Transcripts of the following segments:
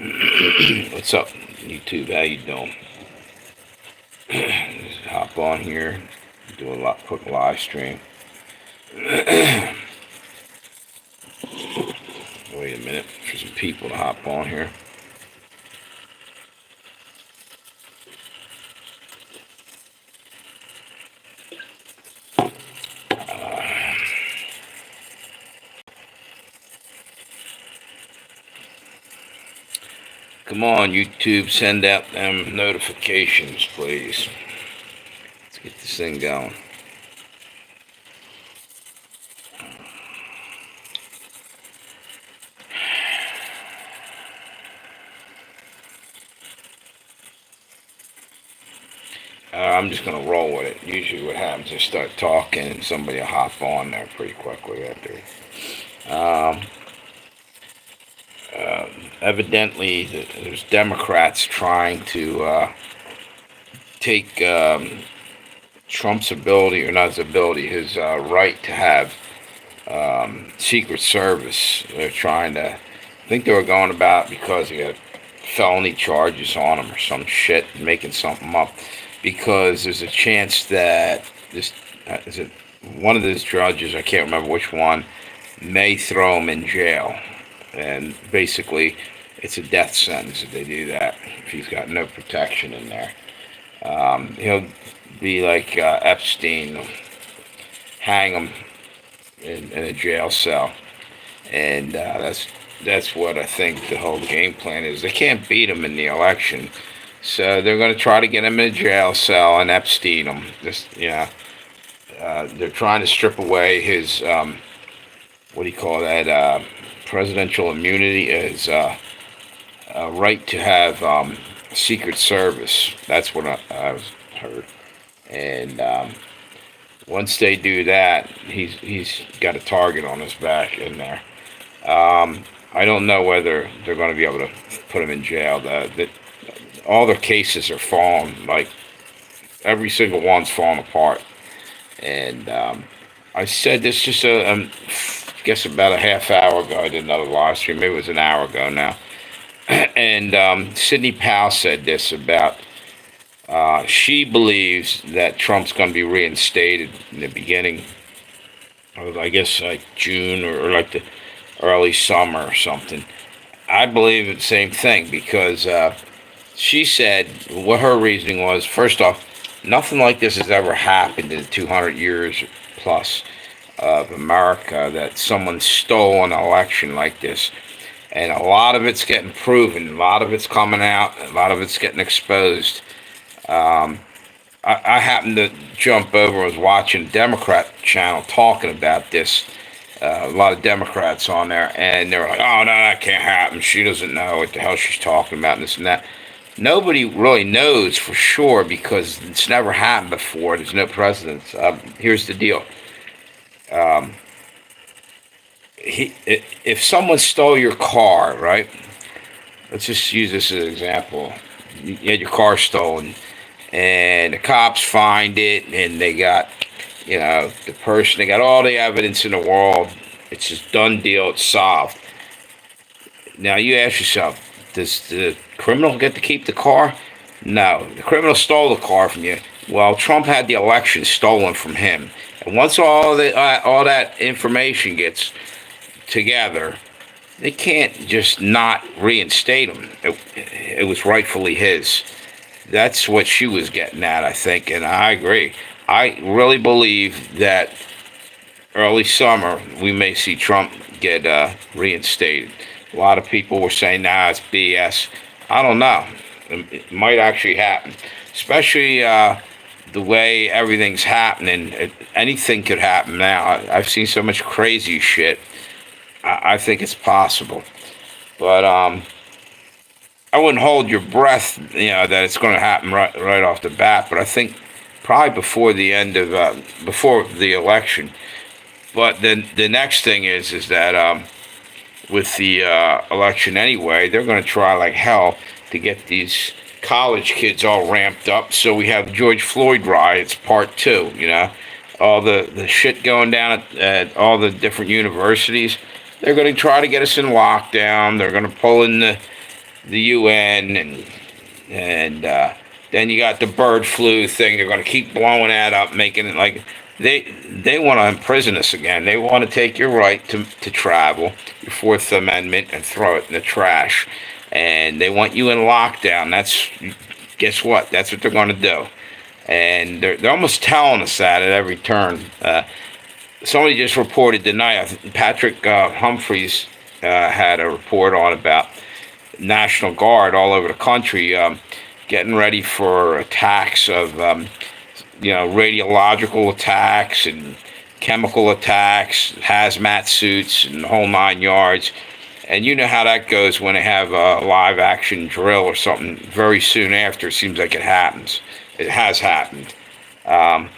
What's up, YouTube? How you doing? Just hop on here, do a quick live stream. Wait a minute for some people to hop on here. Come on, YouTube, send out them notifications, please. Let's get this thing going. I'm just gonna roll with it. Usually, what happens is start talking, and somebody will hop on there pretty quickly after. Um, Evidently, there's Democrats trying to take Trump's ability, or not his ability, his right to have Secret Service. They're trying to, I think they were going about because he got felony charges on him or some shit, making something up. Because there's a chance that this, is it one of those judges, I can't remember which one, may throw him in jail. And basically, it's a death sentence if they do that, if he's got no protection in there. He'll be like Epstein, hang him in a jail cell, and that's what I think the whole game plan is. They can't beat him in the election, so they're going to try to get him in a jail cell and Epstein him. They're trying to strip away his what do you call that? Presidential immunity, is right to have Secret Service. That's what I've heard. And once they do that, he's got a target on his back in there. I don't know whether they're going to be able to put him in jail. All their cases are falling. Like every single one's falling apart. And I said this just I guess about a half hour ago. I did another live stream. Maybe it was an hour ago now. And Sidney Powell said this about she believes that Trump's going to be reinstated in the beginning of, I guess, like June or like the early summer or something. I believe the same thing because she said what her reasoning was. First off, nothing like this has ever happened in 200 years plus of America, that someone stole an election like this. And a lot of it's getting proven, a lot of it's coming out, a lot of it's getting exposed. I happened to jump over and was watching Democrat channel talking about this. A lot of Democrats on there, and they're like, "Oh no, that can't happen. She doesn't know what the hell she's talking about, and this and that." Nobody really knows for sure because it's never happened before. There's no precedence. Here's the deal. Um, if someone stole your car, right? Let's just use this as an example. You had your car stolen, and the cops find it, and they got, the person. They got all the evidence in the world. It's just done deal. It's solved. Now you ask yourself, does the criminal get to keep the car? No, the criminal stole the car from you. Well, Trump had the election stolen from him, and once all that information gets together, they can't just not reinstate him. It was rightfully his. That's what she was getting at, I think, and I agree. I really believe that early summer we may see Trump get reinstated. A lot of people were saying, "Nah, it's BS." I don't know. It might actually happen, especially the way everything's happening. Anything could happen now. I've seen so much crazy shit. I think it's possible, but I wouldn't hold your breath, that it's going to happen right off the bat. But I think probably before the end of before the election. But then the next thing is that with the election anyway, they're going to try like hell to get these college kids all ramped up. So we have George Floyd riots part two. All the shit going down at all the different universities. They're going to try to get us in lockdown. They're going to pull in the UN, and then you got the bird flu thing. They're going to keep blowing that up, making it like they want to imprison us again. They want to take your right to travel, your Fourth Amendment, and throw it in the trash. And they want you in lockdown. That's guess what? That's what they're going to do. And they're almost telling us that at every turn. Somebody just reported tonight. Patrick Humphreys had a report on about National Guard all over the country getting ready for attacks of radiological attacks and chemical attacks, hazmat suits, and the whole 9 yards. And you know how that goes when they have a live action drill or something very soon after. It seems like it happens. It has happened. Um,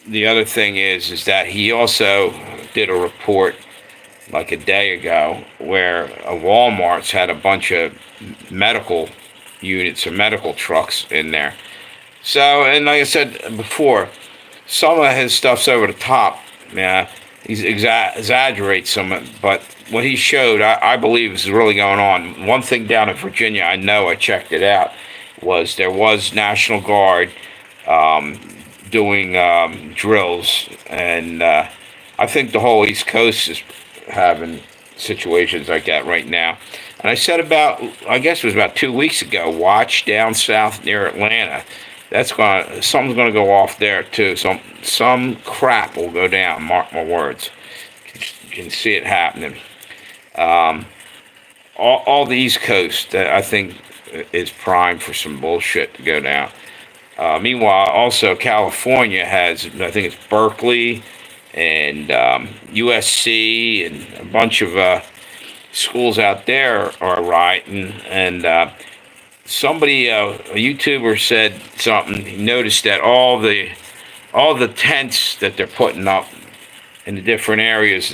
the other thing is that he also did a report like a day ago where a Walmart's had a bunch of medical units or medical trucks in there. So, and like I said before, some of his stuff's over the top. Yeah, he exaggerates some of it, but what he showed, I believe, is really going on. One thing down in Virginia, I know, I checked it out, was there was National Guard um, doing drills, and I think the whole East Coast is having situations like that right now. And I said about, I guess it was about 2 weeks ago, watch down south near Atlanta. Something's gonna go off there too. Some crap will go down. Mark my words. You can see it happening. Um, all the East Coast, I think, is primed for some bullshit to go down. Meanwhile, also California has, I think it's Berkeley and USC and a bunch of schools out there are rioting. And somebody, a YouTuber, said something. He noticed that all the tents that they're putting up in the different areas,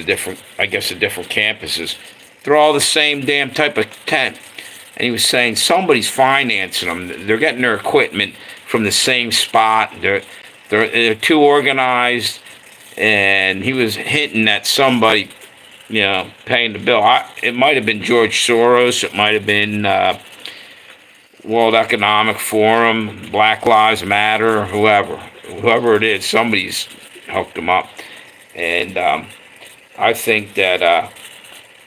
I guess, the different campuses, they're all the same damn type of tent. And he was saying somebody's financing them. They're getting their equipment from the same spot. They're too organized. And he was hinting at somebody, paying the bill. It might have been George Soros. It might have been World Economic Forum, Black Lives Matter, whoever it is. Somebody's hooked them up. And I think that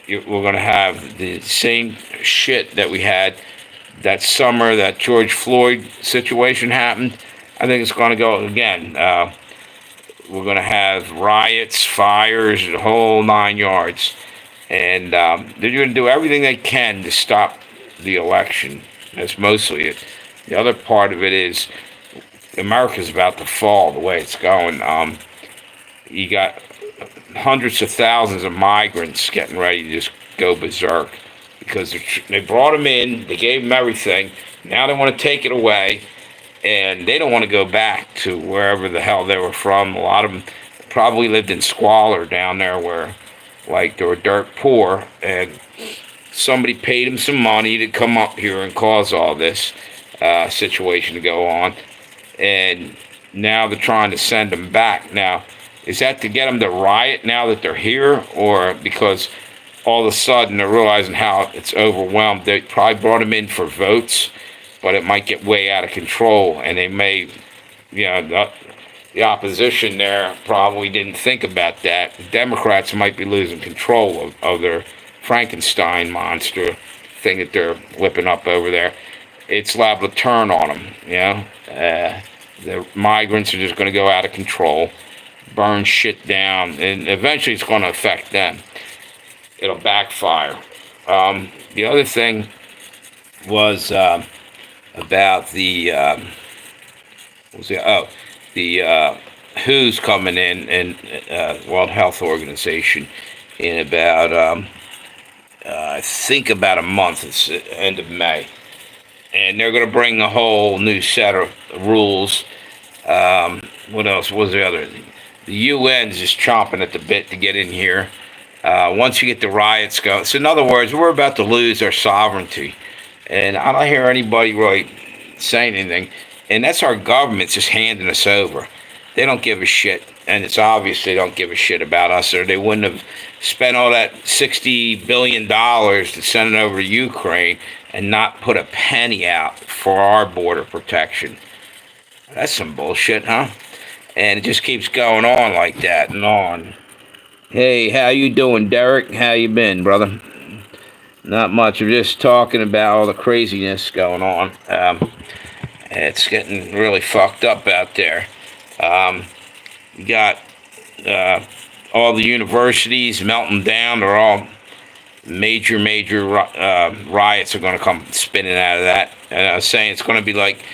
we're going to have the same shit that we had that summer that George Floyd situation happened. I think it's going to go again. We're going to have riots, fires, the whole 9 yards. And they're going to do everything they can to stop the election. That's mostly it. The other part of it is America's about to fall the way it's going. You got hundreds of thousands of migrants getting ready to just go berserk because they brought them in, they gave them everything. Now they want to take it away, and they don't want to go back to wherever the hell they were from. A lot of them probably lived in squalor down there where, like, they were dirt poor, and somebody paid them some money to come up here and cause all this situation to go on. And now they're trying to send them back. Now, is that to get them to riot now that they're here, or because all of a sudden they're realizing how it's overwhelmed? They probably brought them in for votes, but it might get way out of control, and they may, the opposition there probably didn't think about that. The Democrats might be losing control of their Frankenstein monster thing that they're whipping up over there. It's liable to turn on them, the migrants are just going to go out of control, burn shit down, and eventually it's going to affect them. It'll backfire. The other thing was about the what was it? Oh, the WHO's coming in, and World Health Organization, in about I think about a month. It's the end of May, and they're going to bring a whole new set of rules. What else? What was the other? The UN's just chomping at the bit to get in here. Once you get the riots going, so in other words, we're about to lose our sovereignty, and I don't hear anybody really saying anything. And that's our government just handing us over. They don't give a shit, and it's obvious they don't give a shit about us, or they wouldn't have spent all that $60 billion to send it over to Ukraine and not put a penny out for our border protection. That's some bullshit, huh? And it just keeps going on like that and on. Hey, how you doing, Derek? How you been, brother? Not much. We're just talking about all the craziness going on. It's getting really fucked up out there. You got all the universities melting down. They're all major riots are going to come spinning out of that. And I was saying it's going to be like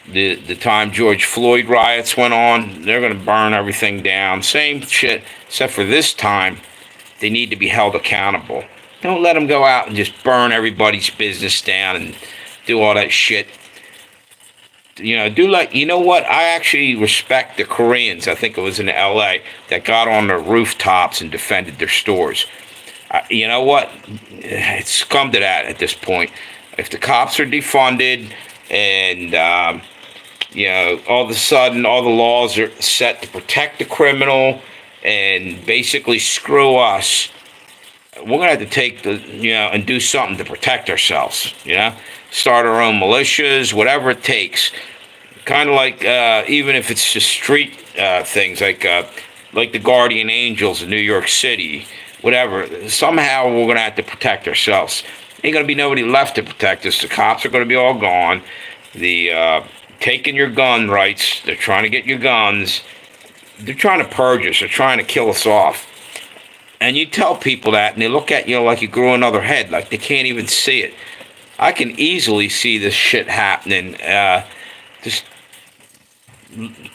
the time George Floyd riots went on. They're going to burn everything down. Same shit, except for this time, they need to be held accountable. Don't let them go out and just burn everybody's business down and do all that shit. You know what? I actually respect the Koreans. I think it was in L.A. that got on their rooftops and defended their stores. You know what? It's come to that at this point. If the cops are defunded and, all of a sudden all the laws are set to protect the criminal and basically screw us, we're going to have to take and do something to protect ourselves, start our own militias, whatever it takes. Kind of like, even if it's just street things like the Guardian Angels in New York City, whatever. Somehow we're going to have to protect ourselves. Ain't going to be nobody left to protect us. The cops are going to be all gone. The taking your gun rights, they're trying to get your guns. They're trying to purge us. They're trying to kill us off. And you tell people that, and they look at you like you grew another head, like they can't even see it. I can easily see this shit happening. Just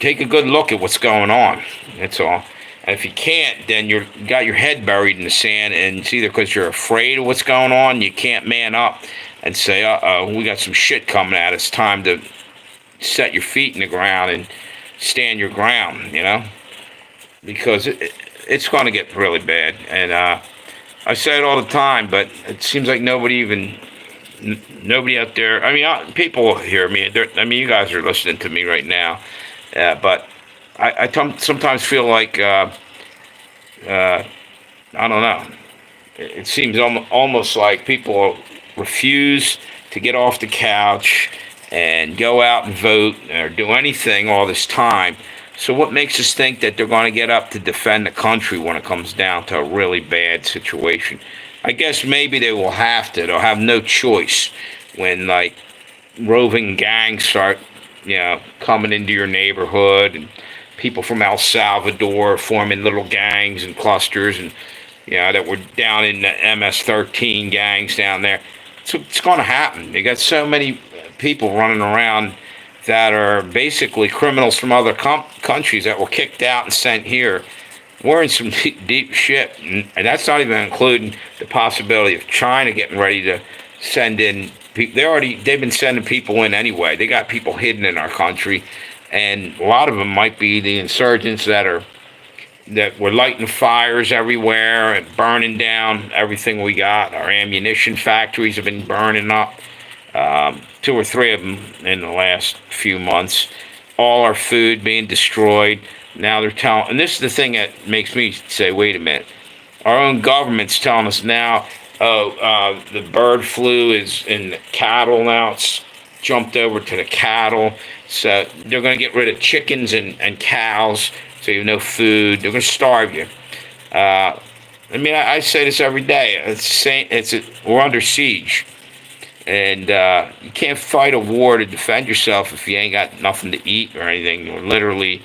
take a good look at what's going on. That's all. And if you can't, then you got your head buried in the sand, and it's either because you're afraid of what's going on, you can't man up and say, we got some shit coming at us. It's time to set your feet in the ground and stand your ground, because it's going to get really bad. And I say it all the time, but it seems like nobody out there. I mean, people hear me. You guys are listening to me right now, but I sometimes feel like I don't know. It seems almost like people refuse to get off the couch and go out and vote or do anything all this time. So what makes us think that they're going to get up to defend the country when it comes down to a really bad situation? I guess maybe they will have to. They'll have no choice when, like, roving gangs start, coming into your neighborhood, and people from El Salvador forming little gangs and clusters, and, that were down in the MS-13 gangs down there. So it's going to happen. They got so many people running around that are basically criminals from other countries that were kicked out and sent here. We're in some deep shit, and that's not even including the possibility of China getting ready to send in people. They've been sending people in anyway. They got people hidden in our country, and a lot of them might be the insurgents that were lighting fires everywhere and burning down everything we got. Our ammunition factories have been burning up. 2 or 3 of them in the last few months. All our food being destroyed. Now they're telling, and this is the thing that makes me say, wait a minute. Our own government's telling us now, the bird flu is in the cattle now. It's jumped over to the cattle. So they're going to get rid of chickens and cows, so you have no food. They're going to starve you. I say this every day. We're under siege. And you can't fight a war to defend yourself if you ain't got nothing to eat or anything. Literally,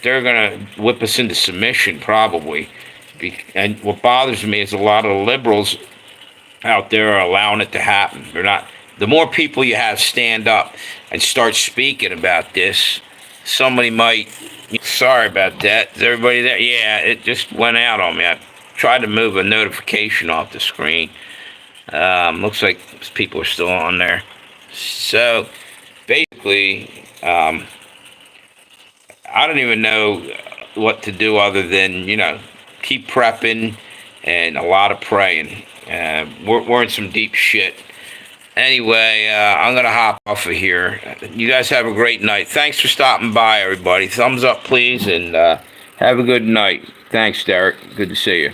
they're going to whip us into submission, probably. And what bothers me is a lot of liberals out there are allowing it to happen. They're not. The more people you have stand up and start speaking about this, somebody might. Sorry about that. Is everybody there? Yeah, it just went out on me. I tried to move a notification off the screen. Looks like people are still on there. So basically, I don't even know what to do other than, keep prepping and a lot of praying. We're in some deep shit. Anyway, I'm going to hop off of here. You guys have a great night. Thanks for stopping by, everybody. Thumbs up, please, and have a good night. Thanks, Derek. Good to see you.